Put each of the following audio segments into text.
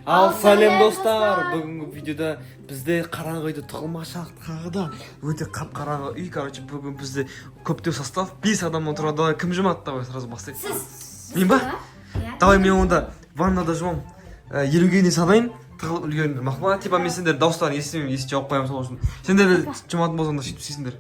Ал сәлем достар. Бүгінгі видеода бізде қараңғы үйде тығылмашақ тағы да өте қап-қараңғы үй. Короче, бүгін бізде көптеу состав 5 адам отырады. Кім жұмады? Давай сразу бастайық. Мен ба? Давай мен онда ваннада жұмам. 50-ге дейін санайын. Тығылып үлгеріңдер. Мақпал, типа мен сендер дауыстарын естімеймін, ести жауап қоямын сол үшін. Сендер жұматын болсаңдар сөйтіп істейсіңдер.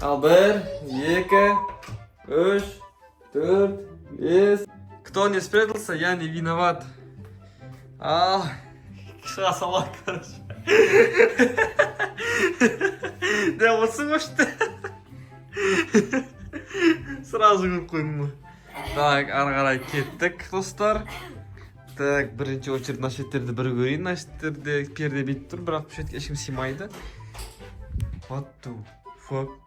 Ал 1, 2, 3, 4, 5. Кто не спрятался, я не виноват. Кішіға салақ, короче. Да, осы қошты. Сразу көріп қойдым ғой. Так, ары қарай кеттік, достар. Так, бірінші очередь мына шеттерді бір көрейін. Мына шеттерде перде бет тұр, бірақ бұл шетке ешкім сыймайды. What the fuck?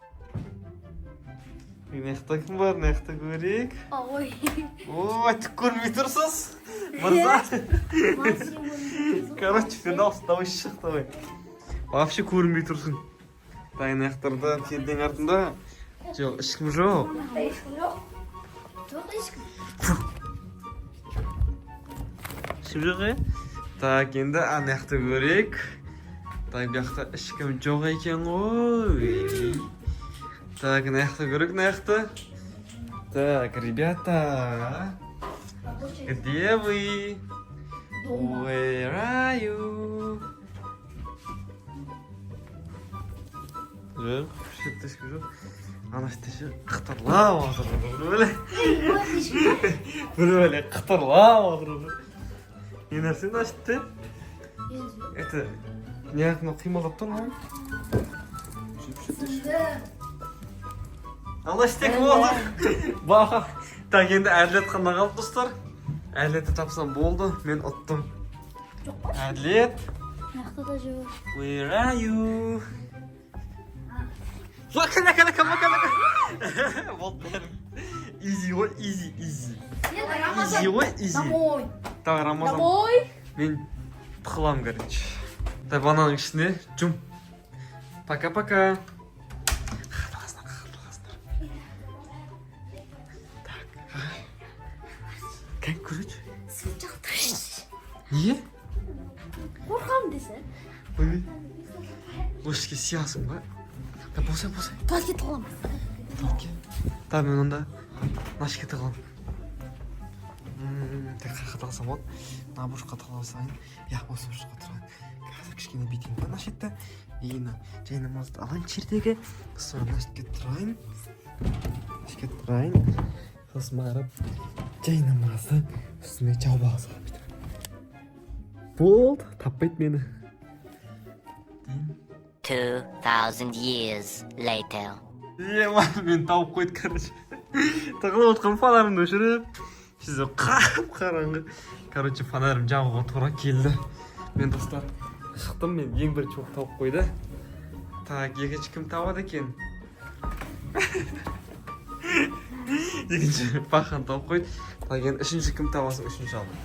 Наяқта кім бар? Наяқта көрейік. Ой, түк көрмей тұрсыз? Мырза. Короче, финал, давай шық, давай. Вообще көрмей тұрсың. Тай наяқтарда, перден артында. Жоқ, ешкім жоқ. Ешкім жоқ, е? Так, енді наяқта көрейік. Так, бұяқта ешкім жоқ екен ғой. Так, наяқта көрейік, наяқта. Так, ребята. Где вы? Where are you? Жоқ, шетте ешкім жоқ. Ана шетте қытырлап отыр. Бір қытырлап отыр. Не нәрсе мына шетте? Это неғып қималдап тұр ма? Ана шетте кім отыр? Бақа. Так, енді әділет қана қалды, достар. Әділетті тапсам болды, мен ұттым. Әділет. Where are you? Лака. Вот бәрін. Изи ғой, изи. Изи ғой, изи. домой. Так, Рамазан. Домой. Мен тықылам, короче. Так, бананың ішіне жүм. Пока-пока. Как көреді? Свет жақтыршы. Не? Қорқам десе. Ой. Өшке сиясың ба? Да, босай. Туалетке тығыламыз. Да, мен онда нашке тығылам. Так, қайқа тығылсам болады. На бұрышқа тығыла салайын. Я, осы бұрышқа тұрайын. Қазір кішкене бетейін ба нашетті. Ейіні жай намазды алайын чердегі. Сосын нашетке тұрайын. Сосын мағырып жай намазды үстіне жауып алса. Болды, таппайды мені. 2000 years later. Мен тауып қойды, короче. Тығылып отқан фонарымды өшіріп. Сізі қап-қараңғы. Короче, фонарым жағуға тура келді. Мен достар шықтым, мен ең бірінші оқ тауып қойды. Так, екінші кім табады екен? Екінші Бақан тауып қойды. Так, енді үшінші кім табасың, үшінші алды.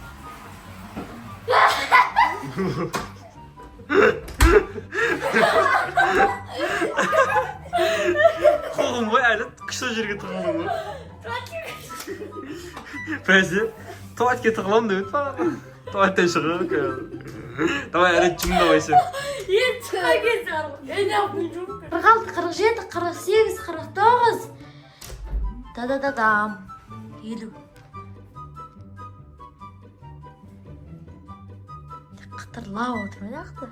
Қолым ғой, әлі күшті жерге тығылдым ғой. Бәсе, туалетке тығылам деп еді. Туалеттен шығып. Давай, әрі жүм давай сен. Ен шыға келсе арғы. Ен япын жүм. 46, 47, 48, 49. Да-да-да-дам. 50. Қытырлау отыр ма яқты?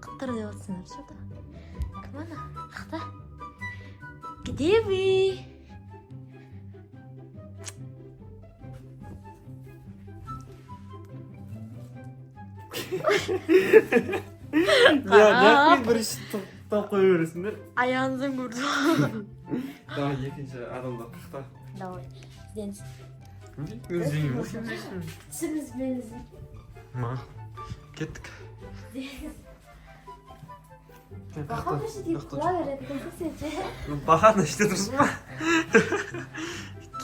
Қытыр деп отсыңдар что-то. Кім ана? Қақта? Где вы? Неғып бірінші тауып қой өресіңдер. Аяғыңыздан көрді. Давай, екінші адамдар қақта. Давай, ізденіз. Өзіңің өсің. Түсіңіз меніздің. Ма, кеттік. Бақан үші дейіп құла береді, көсетші. Бақан іште тұрсың ба?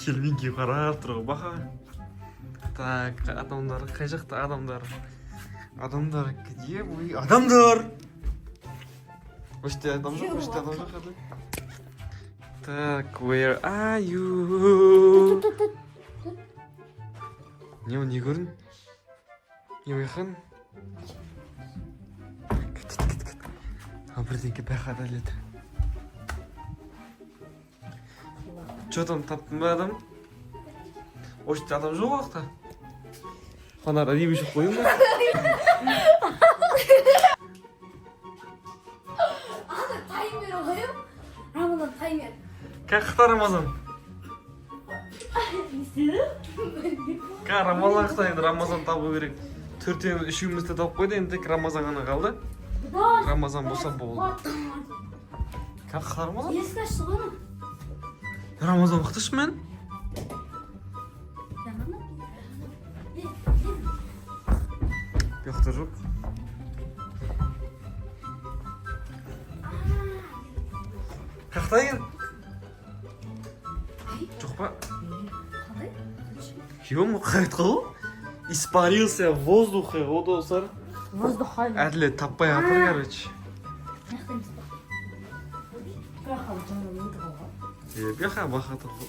Келмейге қарап тұрғы Бақан. Так, адамдар, қай жақта адамдар? Адамдар, где вы? Адамдар! Өште адам жоқ. Так, where are you? не көрін? Не байқадың? Кет. Бірдеңке байқады әледі. Че там, таптың ба адам? Очты адам жоқ уақытта? Қанар әдемі жоқ қойын ба? Ана таймер қойып, Рамазан таймер. Қақта Рамазан? Рамазан қақта енді Рамазан табу керек. Төртеуіміз үшеумізді тауып қойды, енді тек Рамазан ғана қалды. Рамазан болса болды. Қақта Рамазан? Ескі ашты ғой. Рамазан қақтыш мен? Жоқта жоқ. Қақта екен? Жоқ па? Ё-мо, қайт қыл? Испарился в воздухе, о достар. Воздуха. Әділет таппай атыр, короче. Бияқа бақаты қыл.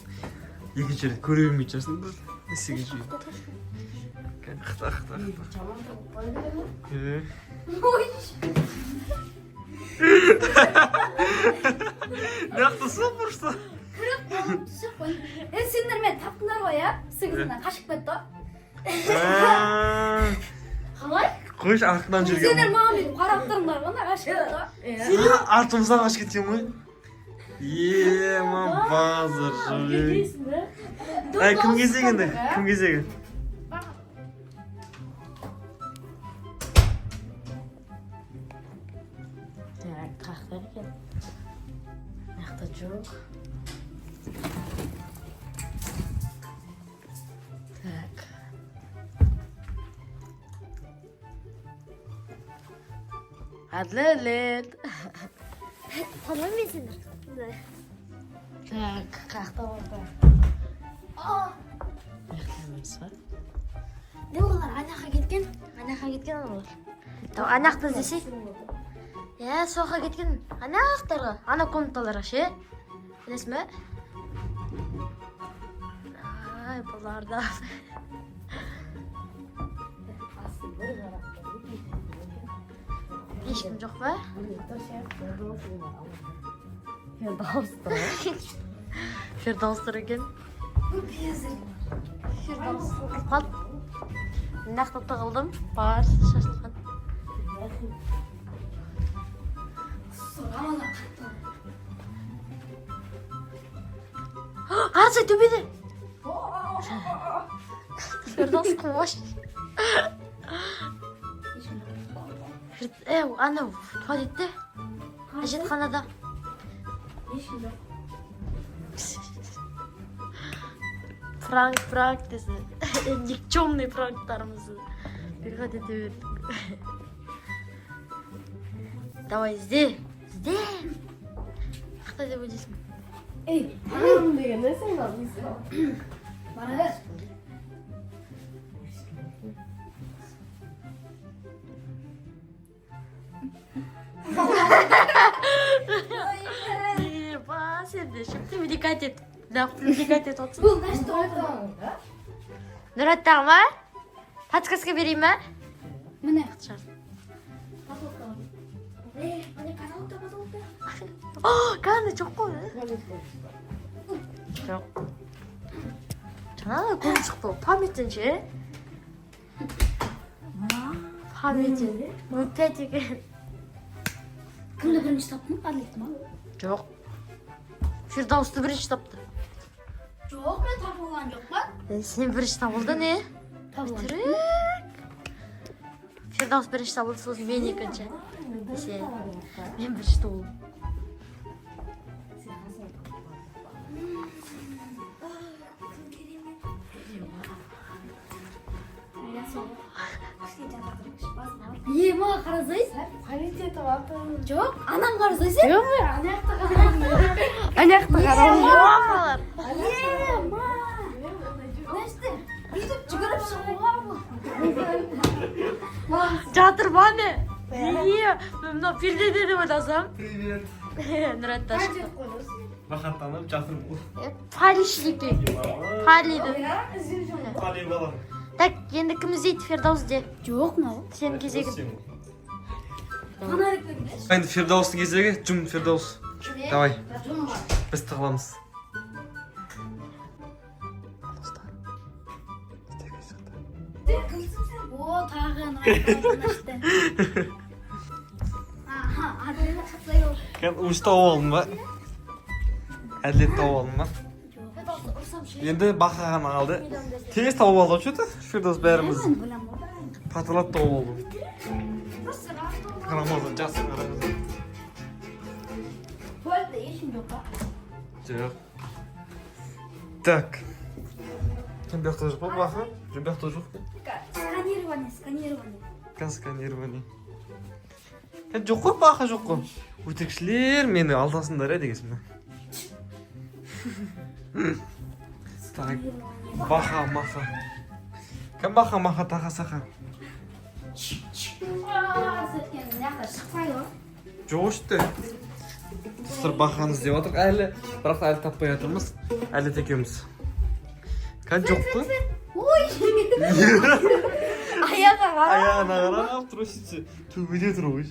Екінші рет көре бермей жатсың ба? Сегізінші рет. Қақта. Нақтысы бұрышта? Сендер мен таптыңдар ғой, я? Сіңізімнен қашып кетті. Қалай? Қойш артынан жүрген. Сендер маған бүйтіп қарап тұрыңдар ғой, қашып кетті. Артымыздан қашып кеткен ғой. Мам, базар жүрек. Кім кезегенді? Кім кезеген? Қақта екен. Мақта жоқ. Так. Әділет. Танымай сендер. Так, қақта орда. Не олар анаққа кеткен? Анаққа кеткен олар. Анақты іздесе? Соға кеткен. Анақтарға. Ана комнаталарға ше. Білесің бе? Ай, бұларда. Ешкім жоқ ба? Фердаустыр екен. Қат. Нақтықты қылдым. Бар, шаштыған. Арсай төбеде. Фердаус қуаш. Анау туалетте. Әжетханада. Пранк десе. Никчемный пранктарымызды. Переход ете бердік. Давай, ізде. Қақта деп өдесің. Ей, анам деген не сен қалдыңсың? Бара бер. Ба, сенде шықты медикат ет. Медикат ет отсын. Бұл нәшті ойдың? Нұраттағы ма? Подсказка берейін ма? Міне. Қаны жоқ қой. Жоқ. Жаңағы көріп шықты. Памятен ше? Памятен. Өтпәт екен. Кімді бірінші таптың? Әділет ма? Жоқ. Фердаусты бірінші тапты. Жоқ, мен табылған жоқ па? Сен бірінші табылды не? Табылған. Түрік. Фердаус бірінші табылды, сосын мен екінші. Мен бірінші табылдым. Ема қарасайсың? Полиция табаты. Жоқ, анам қарасайсың? Жоқ ме? Аяқты қарауын. Аяқты қарауын. Ема! Нәшті, бүйтіп жүгіріп шығуға ма? Жатыр ба не? Мына пердеде деп ойласам. Привет. Нұратта шықты. Бақаттанып жатыр бұл. Палишілік. Палиді. Қали бала. Так, енді кім іздейді Фердаусты? Жоқ, мынау. Сенің кезегің. Қана рекламдаш. Енді Фирдауыстың кезегі. Жүм Фирдаус. Давай. Біз тығыламыз. О, тағы ашты. Аха, адайлы шықсай ол. Кен ұш тауып алдым ба? Әділет тауып алдым ба? Енді бақаған алды. Тез тауып алды что-то. Фирдаус бәріміз паталап тауып алдым. Қарамазды, жақсы қарамазды. Туалетте ешкім жоқ па? Жоқ. Так. Кім бияқта жоқ па бақа? Жүм бияқта жоқ па? Сканирование. Сканирование. Жоқ қой бақа жоқ қой. Өтекшілер мені алдасындар дегесін. Так. Бақа мақа. Кім бақа мақа тақа сақа? Шықпай ғой. Жоқ ішті. Сыр бақаны іздеп отырық әлі. Бірақ әлі таппай жатырмыз. Әлі текеміз. Кән жоқ қой? Ой! Аяға қара. Аяғына қарап тұру сөйтсе төбеде тұру ғой.